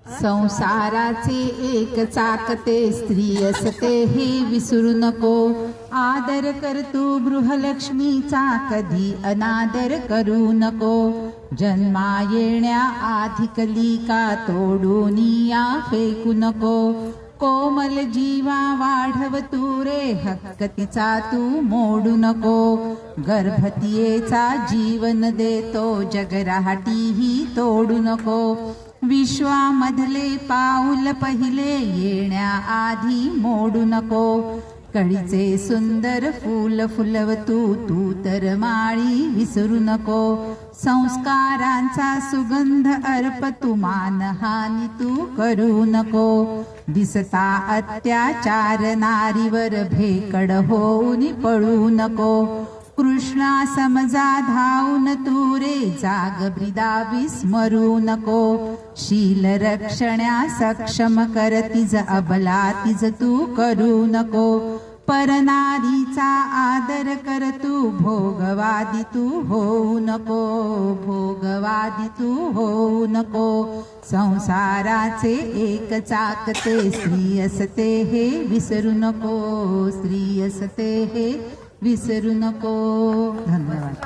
संसाराचे एक चाकते स्त्री असते हे विसरू नको. आदर कर तू गृहलक्ष्मीचा कधी अनादर करू नको. जन्मा येण्या आधी कलिका तोडून या फेकू नको. कोमल जीवा वाढव तू रे हक्क तिचा तू मोडू नको. गर्भतियेचा जीवन देतो जगराहाटीही तोडू नको. विश्वामधले पाऊल पहिले येण्याआधी मोडू नको. कळीचे सुंदर फूल फुलव तू तर माळी विसरू नको. संस्कारांचा सुगंध अर्प तू मानहानी तू करू नको. दिसता अत्याचार नारीवर भेकड होऊन पळू नको. कृष्णा समजा धावून तू रे जाग ब्रिदा विस्मरू नको. शील रक्षण्या सक्षम कर तिज अबला तिज तू करू नको. परनारीचा आदर कर तू भोगवादी तू होऊ नको. भोगवादी तू होऊ नको. संसाराचे एक चाकते स्त्री असते हे विसरू नको. स्त्री असते हे विसरू नको. धन्यवाद.